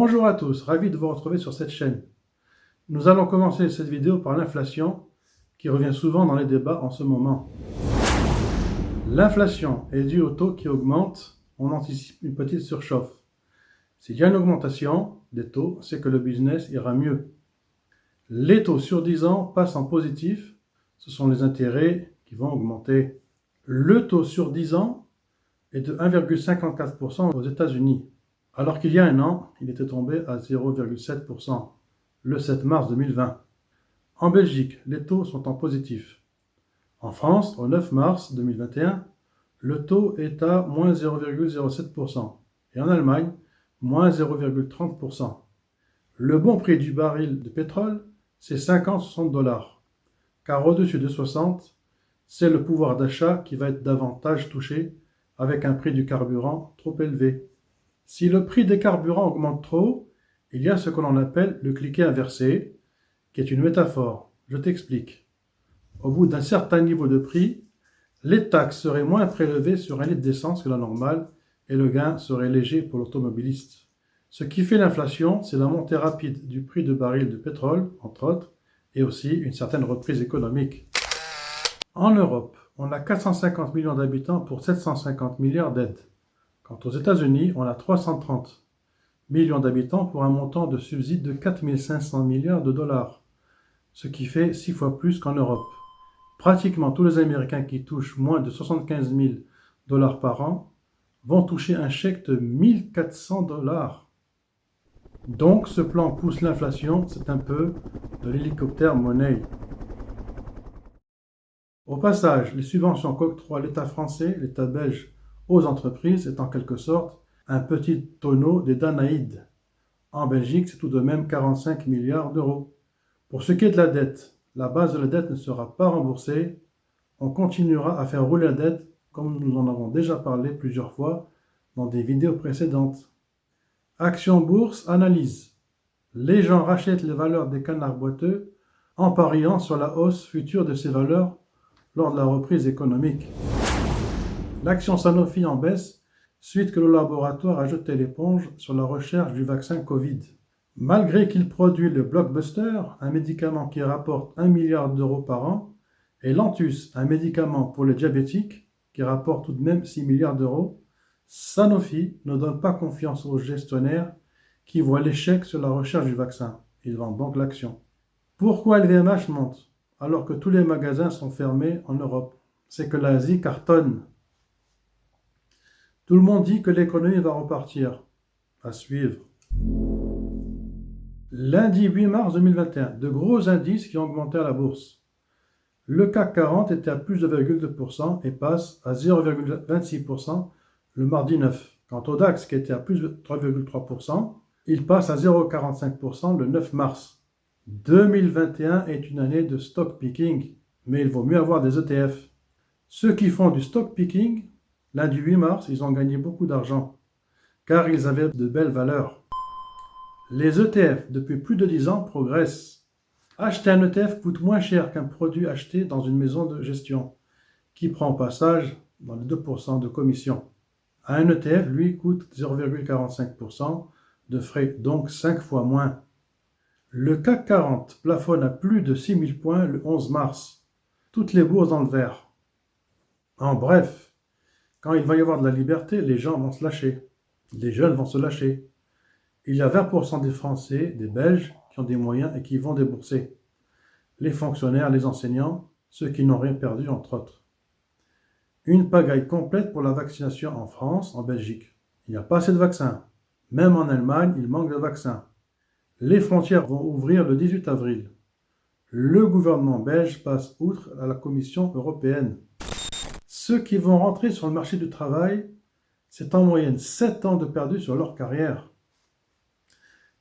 Bonjour à tous, ravi de vous retrouver sur cette chaîne. Nous allons commencer cette vidéo par l'inflation qui revient souvent dans les débats en ce moment. L'inflation est due au taux qui augmente, on anticipe une petite surchauffe. S'il y a une augmentation des taux, c'est que le business ira mieux. Les taux sur 10 ans passent en positif, ce sont les intérêts qui vont augmenter. Le taux sur 10 ans est de 1,54% aux États-Unis. Alors qu'il y a un an, il était tombé à 0,7%, le 7 mars 2020. En Belgique, les taux sont en positif. En France, au 9 mars 2021, le taux est à moins 0,07%. Et en Allemagne, moins 0,30%. Le bon prix du baril de pétrole, c'est 50-60 dollars. Car au-dessus de 60, c'est le pouvoir d'achat qui va être davantage touché avec un prix du carburant trop élevé. Si le prix des carburants augmente trop, il y a ce que l'on appelle le cliquet inversé, qui est une métaphore. Je t'explique. Au bout d'un certain niveau de prix, les taxes seraient moins prélevées sur un litre d'essence que la normale et le gain serait léger pour l'automobiliste. Ce qui fait l'inflation, c'est la montée rapide du prix de baril de pétrole, entre autres, et aussi une certaine reprise économique. En Europe, on a 450 millions d'habitants pour 750 milliards d'aides. Quant aux États-Unis, on a 330 millions d'habitants pour un montant de subsides de 4 500 milliards de dollars, ce qui fait 6 fois plus qu'en Europe. Pratiquement tous les Américains qui touchent moins de 75 000 dollars par an vont toucher un chèque de 1 400 dollars. Donc ce plan pousse l'inflation, c'est un peu de l'hélicoptère monnaie. Au passage, les subventions qu'octroie l'État français, l'État belge, aux entreprises est en quelque sorte un petit tonneau des Danaïdes. En Belgique, c'est tout de même 45 milliards d'euros. Pour ce qui est de la dette, la base de la dette ne sera pas remboursée. On continuera à faire rouler la dette comme nous en avons déjà parlé plusieurs fois dans des vidéos précédentes. Action Bourse analyse. Les gens rachètent les valeurs des canards boiteux en pariant sur la hausse future de ces valeurs lors de la reprise économique. L'action Sanofi en baisse suite que le laboratoire a jeté l'éponge sur la recherche du vaccin Covid. Malgré qu'il produit le Blockbuster, un médicament qui rapporte 1 milliard d'euros par an, et Lantus, un médicament pour les diabétiques qui rapporte tout de même 6 milliards d'euros, Sanofi ne donne pas confiance aux gestionnaires qui voient l'échec sur la recherche du vaccin. Ils vendent donc l'action. Pourquoi LVMH monte alors que tous les magasins sont fermés en Europe? C'est que l'Asie cartonne. Tout le monde dit que l'économie va repartir. À suivre. Lundi 8 mars 2021, de gros indices qui ont augmenté à la bourse. Le CAC 40 était à plus de 2,2% et passe à 0,26% le mardi 9. Quant au DAX qui était à plus de 3,3%, il passe à 0,45% le 9 mars. 2021 est une année de stock picking, mais il vaut mieux avoir des ETF. Ceux qui font du stock picking, lundi 8 mars, ils ont gagné beaucoup d'argent, car ils avaient de belles valeurs. Les ETF, depuis plus de 10 ans, progressent. Acheter un ETF coûte moins cher qu'un produit acheté dans une maison de gestion, qui prend au passage dans les 2% de commission. Un ETF, lui, coûte 0,45% de frais, donc 5 fois moins. Le CAC 40 plafonne à plus de 6000 points le 11 mars. Toutes les bourses dans le vert. En bref, quand il va y avoir de la liberté, les gens vont se lâcher. Les jeunes vont se lâcher. Il y a 20% des Français, des Belges, qui ont des moyens et qui vont débourser. Les fonctionnaires, les enseignants, ceux qui n'ont rien perdu, entre autres. Une pagaille complète pour la vaccination en France, en Belgique. Il n'y a pas assez de vaccins. Même en Allemagne, il manque de vaccins. Les frontières vont ouvrir le 18 avril. Le gouvernement belge passe outre à la Commission européenne. Ceux qui vont rentrer sur le marché du travail, c'est en moyenne 7 ans de perdu sur leur carrière.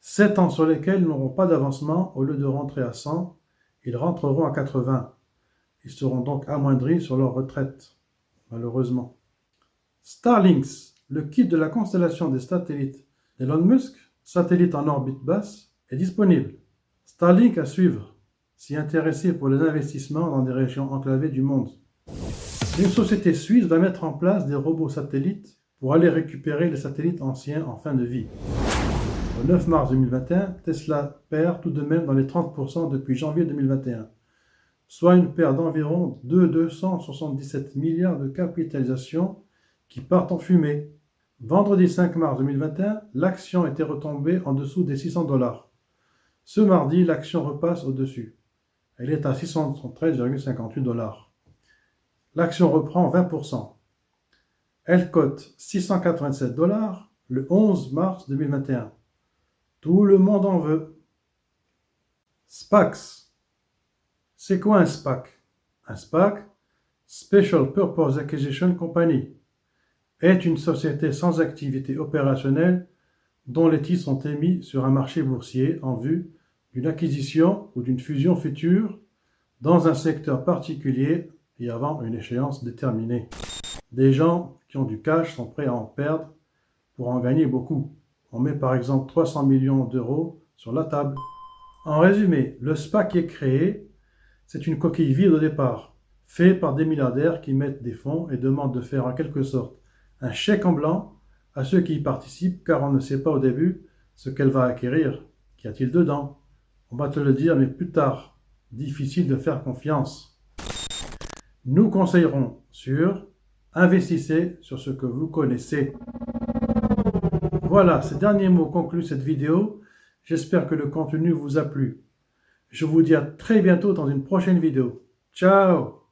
7 ans sur lesquels ils n'auront pas d'avancement. Au lieu de rentrer à 100, ils rentreront à 80. Ils seront donc amoindris sur leur retraite, malheureusement. Starlink, le kit de la constellation des satellites d'Elon Musk, satellite en orbite basse, est disponible. Starlink à suivre, s'y intéresser pour les investissements dans des régions enclavées du monde. Une société suisse va mettre en place des robots satellites pour aller récupérer les satellites anciens en fin de vie. Au 9 mars 2021, Tesla perd tout de même dans les 30% depuis janvier 2021, soit une perte d'environ 277 milliards de capitalisation qui partent en fumée. Vendredi 5 mars 2021, l'action était retombée en dessous des 600 $. Ce mardi, l'action repasse au-dessus. Elle est à 613,58 $. L'action reprend 20%. Elle cote 687 $ le 11 mars 2021. Tout le monde en veut. SPACs. C'est quoi un SPAC? Un SPAC, Special Purpose Acquisition Company, est une société sans activité opérationnelle dont les titres sont émis sur un marché boursier en vue d'une acquisition ou d'une fusion future dans un secteur particulier et avant une échéance déterminée. Des gens qui ont du cash sont prêts à en perdre pour en gagner beaucoup. On met par exemple 300 millions d'euros sur la table. En résumé, le SPAC qui est créé, c'est une coquille vide au départ, fait par des milliardaires qui mettent des fonds et demandent de faire en quelque sorte un chèque en blanc à ceux qui y participent, car on ne sait pas au début ce qu'elle va acquérir. Qu'y a-t-il dedans? On va te le dire, mais plus tard. Difficile de faire confiance. Nous conseillerons sur investissez sur ce que vous connaissez. Voilà, ces derniers mots concluent cette vidéo. J'espère que le contenu vous a plu. Je vous dis à très bientôt dans une prochaine vidéo. Ciao!